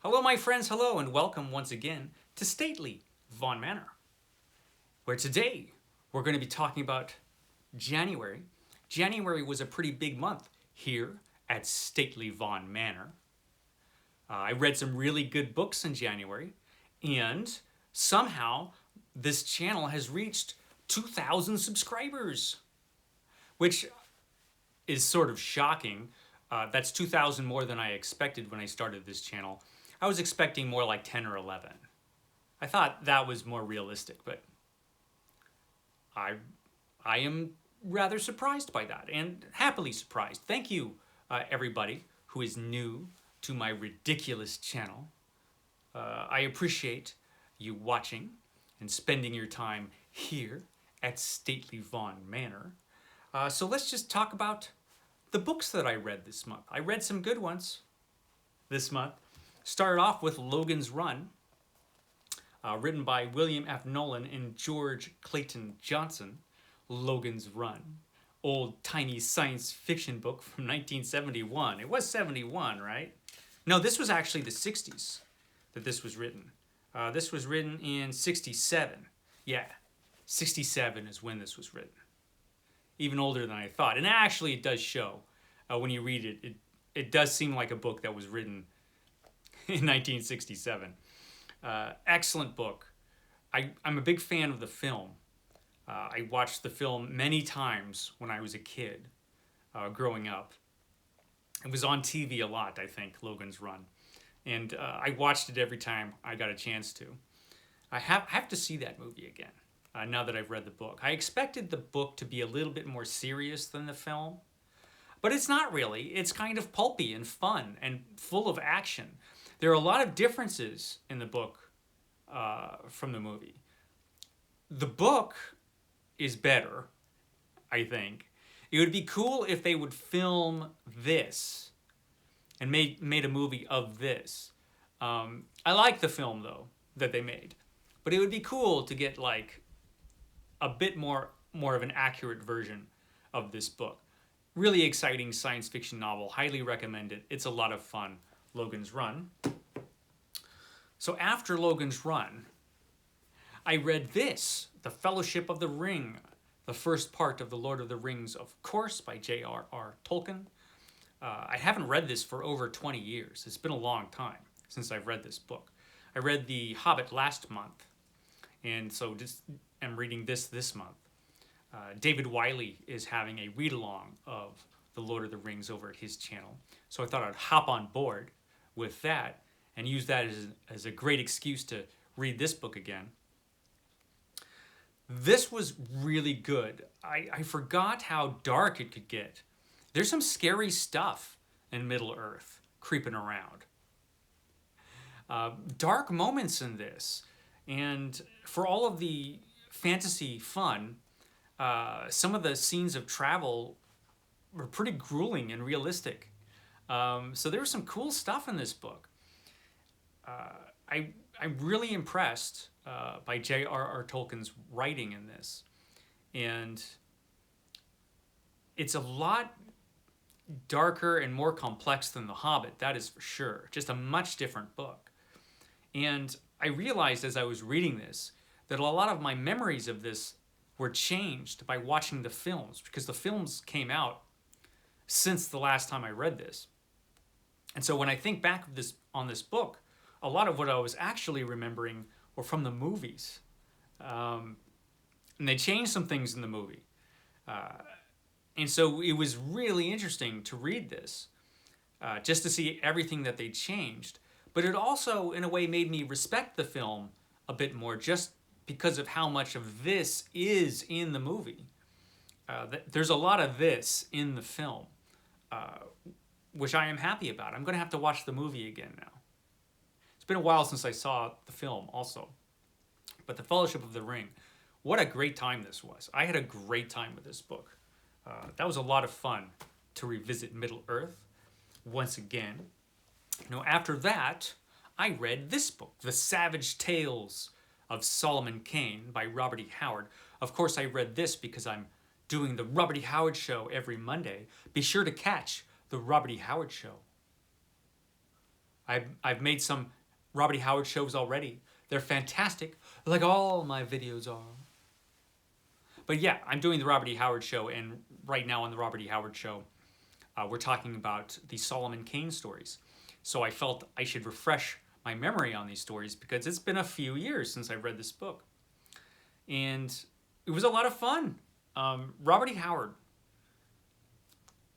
Hello, my friends, hello, and welcome once again to Stately Von Manor, where today we're going to be talking about January. January was a pretty big month here at Stately Von Manor. I read some really good books in January, and somehow this channel has reached 2,000 subscribers, which is sort of shocking. That's 2,000 more than I expected when I started this channel. I was expecting more like 10 or 11. I thought that was more realistic, but I am rather surprised by that, and happily surprised. Thank you, everybody who is new to my ridiculous channel. I appreciate you watching and spending your time here at Stately Von Manor. So let's just talk about the books that I read this month. I read some good ones this month. Started off with Logan's Run, written by William F. Nolan and George Clayton Johnson. Logan's Run, old-timey science fiction book from 1971. It was 71, right? No, this was actually the 60s that this was written. This was written in 67. Yeah, 67 is when this was written. Even older than I thought. And actually it does show, when you read it, it does seem like a book that was written in 1967. Excellent book. I'm a big fan of the film. I watched the film many times when I was a kid, growing up. It was on TV a lot, I think, Logan's Run. And I watched it every time I got a chance to. I have to see that movie again, now that I've read the book. I expected the book to be a little bit more serious than the film, but it's not really. It's kind of pulpy and fun and full of action. There are a lot of differences in the book from the movie. The book is better, I think. It would be cool if they would film this and made a movie of this. I like the film, though, that they made. But it would be cool to get, like, a bit more of an accurate version of this book. Really exciting science fiction novel. Highly recommend it. It's a lot of fun. Logan's Run. So after Logan's Run, I read this, The Fellowship of the Ring, the first part of The Lord of the Rings, of course, by J.R.R. Tolkien. I haven't read this for over 20 years. It's been a long time since I've read this book. I read The Hobbit last month, and so I'm reading this month. David Wiley is having a read-along of The Lord of the Rings over at his channel, so I thought I'd hop on board with that and use that as a great excuse to read this book again. This was really good. I forgot how dark it could get. There's some scary stuff in Middle-earth creeping around. Dark moments in this. And for all of the fantasy fun, some of the scenes of travel were pretty grueling and realistic. So there was some cool stuff in this book. I'm really impressed by J.R.R. Tolkien's writing in this. And it's a lot darker and more complex than The Hobbit, that is for sure. Just a much different book. And I realized as I was reading this that a lot of my memories of this were changed by watching the films, because the films came out since the last time I read this. And so when I think back on this book, a lot of what I was actually remembering were from the movies. And they changed some things in the movie. And so it was really interesting to read this, just to see everything that they changed. But it also, in a way, made me respect the film a bit more, just because of how much of this is in the movie. There's a lot of this in the film, which I am happy about. I'm going to have to watch the movie again now. It's been a while since I saw the film also. But The Fellowship of the Ring, what a great time this was. I had a great time with this book. That was a lot of fun to revisit Middle-earth once again. After that, I read this book, The Savage Tales of Solomon Kane by Robert E. Howard. Of course, I read this because I'm doing the Robert E. Howard Show every Monday. Be sure to catch the Robert E. Howard Show. I've made some Robert E. Howard shows already. They're fantastic, like all my videos are. But yeah, I'm doing the Robert E. Howard show, and right now on the Robert E. Howard show, we're talking about the Solomon Kane stories. So I felt I should refresh my memory on these stories because it's been a few years since I read this book. And it was a lot of fun. Robert E. Howard,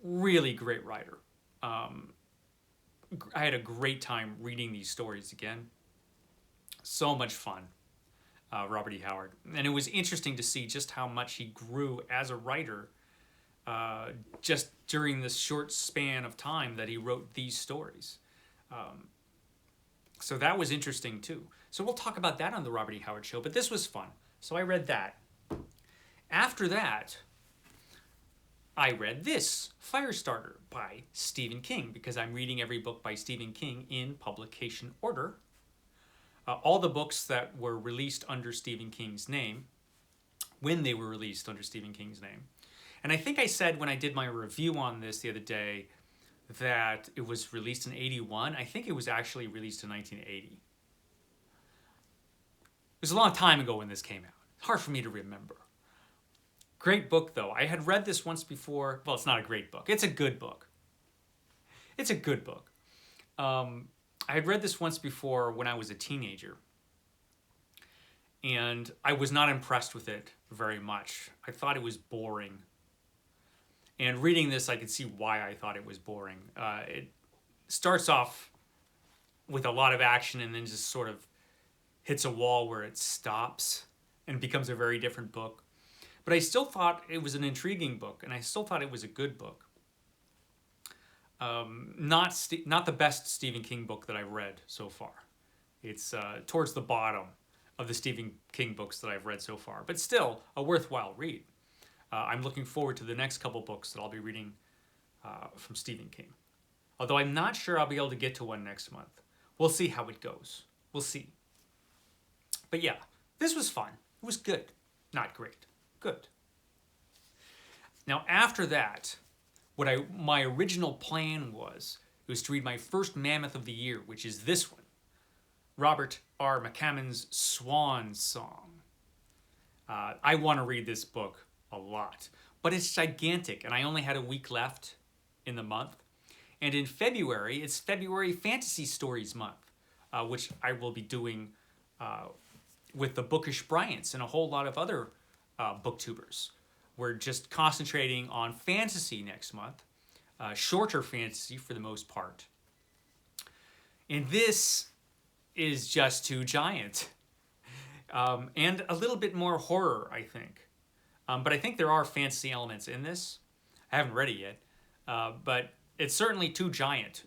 really great writer. I had a great time reading these stories again. So much fun, Robert E. Howard. And it was interesting to see just how much he grew as a writer just during this short span of time that he wrote these stories. So that was interesting too. So we'll talk about that on the Robert E. Howard show, but this was fun. So I read that. After that, I read this, Firestarter by Stephen King, because I'm reading every book by Stephen King in publication order. All the books that were released under Stephen King's name, when they were released under Stephen King's name. And I think I said when I did my review on this the other day that it was released in 81. I think it was actually released in 1980. It was a long time ago when this came out. It's hard for me to remember. Great book, though. I had read this once before. Well, it's not a great book. It's a good book. It's a good book. I had read this once before when I was a teenager. And I was not impressed with it very much. I thought it was boring. And reading this, I could see why I thought it was boring. It starts off with a lot of action and then just sort of hits a wall where it stops and becomes a very different book. But I still thought it was an intriguing book, and I still thought it was a good book. Not the best Stephen King book that I've read so far. It's towards the bottom of the Stephen King books that I've read so far, but still a worthwhile read. I'm looking forward to the next couple books that I'll be reading from Stephen King. Although I'm not sure I'll be able to get to one next month. We'll see how it goes. We'll see. But yeah, this was fun. It was good. Not great. Good. Now after that, my original plan was to read my first mammoth of the year, which is this one, Robert R. McCammon's Swan Song. I want to read this book a lot, but it's gigantic, and I only had a week left in the month. And in February, it's February Fantasy Stories Month, which I will be doing with the Bookish Bryants and a whole lot of other booktubers. We're just concentrating on fantasy next month, shorter fantasy for the most part. And this is just too giant. And a little bit more horror, I think. But I think there are fantasy elements in this. I haven't read it yet, but it's certainly too giant.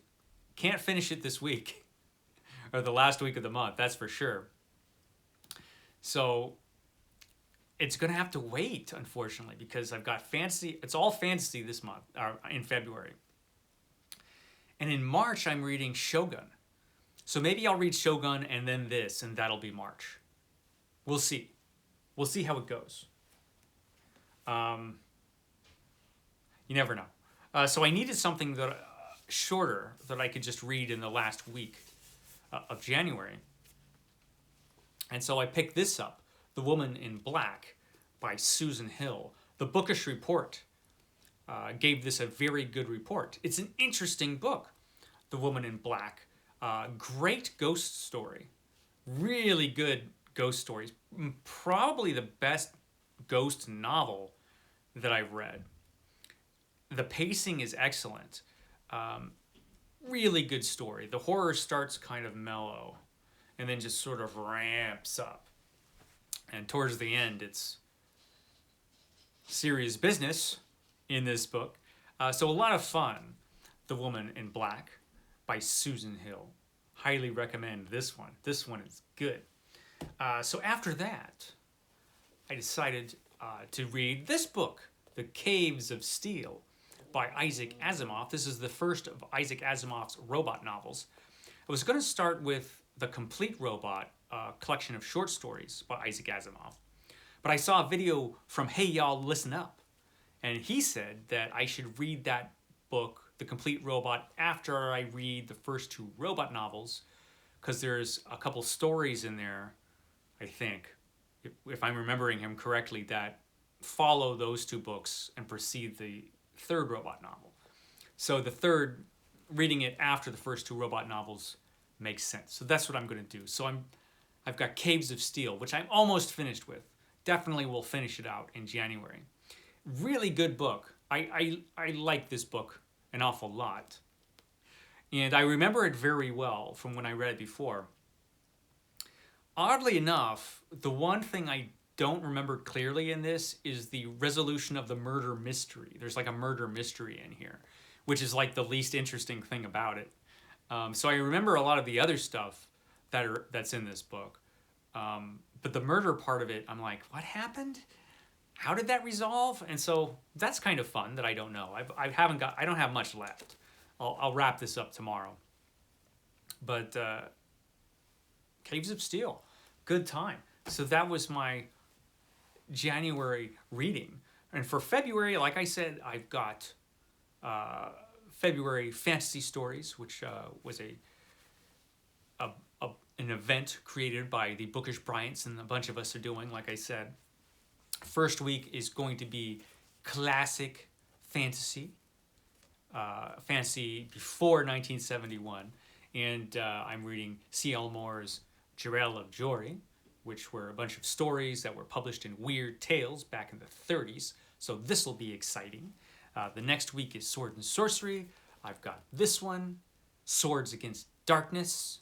Can't finish it this week, or the last week of the month, that's for sure. So it's going to have to wait, unfortunately, because I've got fantasy. It's all fantasy this month, in February. And in March, I'm reading Shogun. So maybe I'll read Shogun and then this, and that'll be March. We'll see. We'll see how it goes. You never know. So I needed something that shorter that I could just read in the last week of January. And so I picked this up, The Woman in Black by Susan Hill. The Bookish Report gave this a very good report. It's an interesting book, The Woman in Black. Great ghost story. Really good ghost stories. Probably the best ghost novel that I've read. The pacing is excellent. Really good story. The horror starts kind of mellow and then just sort of ramps up. And towards the end, it's serious business in this book. So a lot of fun. The Woman in Black by Susan Hill. Highly recommend this one. This one is good. So after that, I decided to read this book, The Caves of Steel by Isaac Asimov. This is the first of Isaac Asimov's robot novels. I was going to start with The Complete Robot, a collection of short stories by Isaac Asimov. But I saw a video from Hey Y'all Listen Up, and he said that I should read that book The Complete Robot after I read the first 2 robot novels, because there's a couple stories in there, I think, if I'm remembering him correctly, that follow those 2 books and precede the 3rd robot novel. So the 3rd, reading it after the first 2 robot novels makes sense. So that's what I'm going to do. So I've got Caves of Steel, which I'm almost finished with. Definitely will finish it out in January. Really good book. I like this book an awful lot. And I remember it very well from when I read it before. Oddly enough, the one thing I don't remember clearly in this is the resolution of the murder mystery. There's like a murder mystery in here, which is like the least interesting thing about it. So I remember a lot of the other stuff that's in this book. But the murder part of it, I'm like, what happened? How did that resolve? And so that's kind of fun that I don't know. I don't have much left. I'll wrap this up tomorrow. But Caves of Steel, good time. So that was my January reading. And for February, like I said, I've got February Fantasy Stories, which was an event created by the Bookish Bryants, and a bunch of us are doing, like I said. First week is going to be classic fantasy, fantasy before 1971. And I'm reading C.L. Moore's Jirel of Jory, which were a bunch of stories that were published in Weird Tales back in the 30s. So this will be exciting. The next week is Sword and Sorcery. I've got this one, Swords Against Darkness,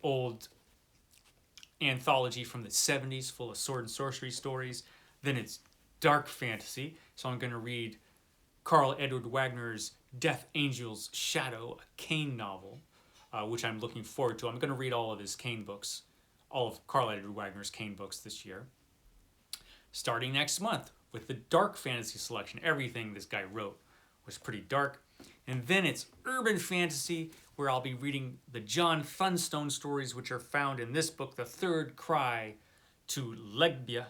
old anthology from the 70s full of sword and sorcery stories. Then it's dark fantasy. So I'm going to read Carl Edward Wagner's Death Angel's Shadow, a Kane novel, which I'm looking forward to. I'm going to read all of his Kane books, all of Carl Edward Wagner's Kane books this year. Starting next month with the dark fantasy selection. Everything this guy wrote was pretty dark. And then it's urban fantasy, where I'll be reading the John Thunstone stories, which are found in this book, The Third Cry to Legba,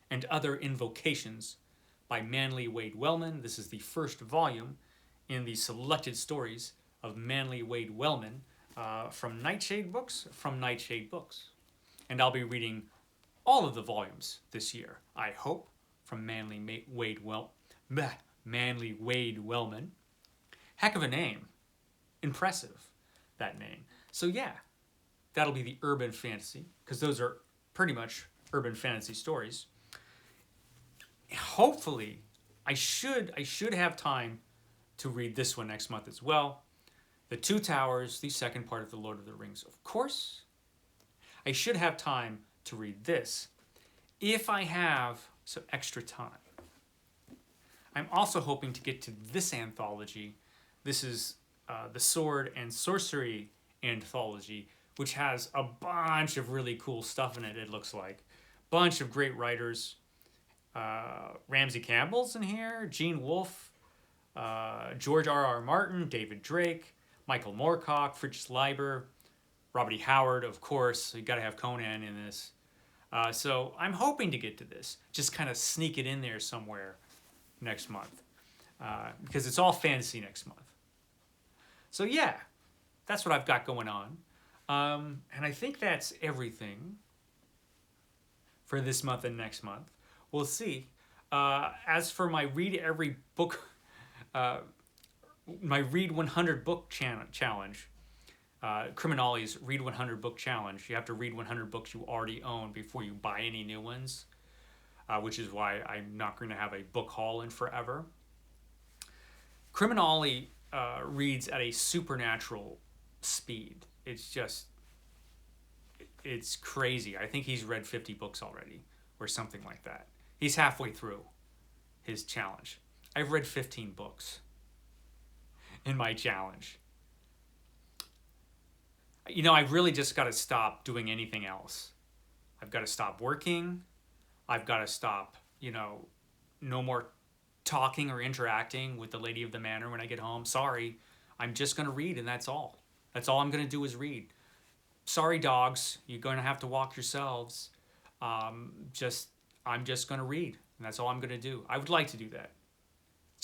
and Other Invocations by Manly Wade Wellman. This is the first volume in the selected stories of Manly Wade Wellman from Nightshade Books. And I'll be reading all of the volumes this year, I hope, from Manly Wade Wellman. Heck of a name. Impressive, that name. So yeah, that'll be the urban fantasy, because those are pretty much urban fantasy stories. Hopefully, I should have time to read this one next month as well. The Two Towers, the second part of the Lord of the Rings, of course. I should have time to read this if I have some extra time. I'm also hoping to get to this anthology. This is the Sword and Sorcery anthology, which has a bunch of really cool stuff in it, it looks like. Bunch of great writers. Ramsey Campbell's in here, Gene Wolfe, George R.R. Martin, David Drake, Michael Moorcock, Fritz Leiber, Robert E. Howard, of course. You got to have Conan in this. So I'm hoping to get to this. Just kind of sneak it in there somewhere next month, because it's all fantasy next month. So yeah, that's what I've got going on. And I think that's everything for this month and next month. We'll see. As for my read every book, my Read 100 book challenge, CriminOlly's Read 100 book challenge. You have to read 100 books you already own before you buy any new ones, which is why I'm not going to have a book haul in forever. CriminOlly reads at a supernatural speed. It's crazy. I think he's read 50 books already or something like that. He's halfway through his challenge. I've read 15 books in my challenge. You know, I've really just got to stop doing anything else. I've got to stop working. I've got to stop, no more talking or interacting with the lady of the manor when I get home. Sorry, I'm just going to read, and that's all. That's all I'm going to do is read. Sorry, dogs, you're going to have to walk yourselves. I'm just going to read, and that's all I'm going to do. I would like to do that.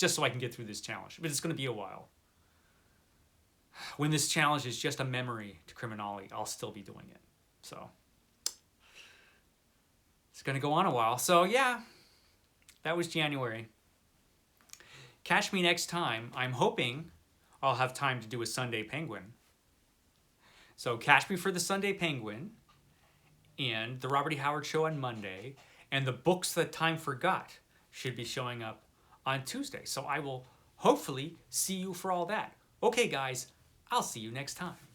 just so I can get through this challenge. But it's going to be a while. When this challenge is just a memory to CriminOlly, I'll still be doing it. So it's going to go on a while. So yeah, that was January. Catch me next time. I'm hoping I'll have time to do a Sunday Penguin. So catch me for the Sunday Penguin and the Robert E. Howard Show on Monday. And the Books That Time Forgot should be showing up on Tuesday. So I will hopefully see you for all that. Okay, guys, I'll see you next time.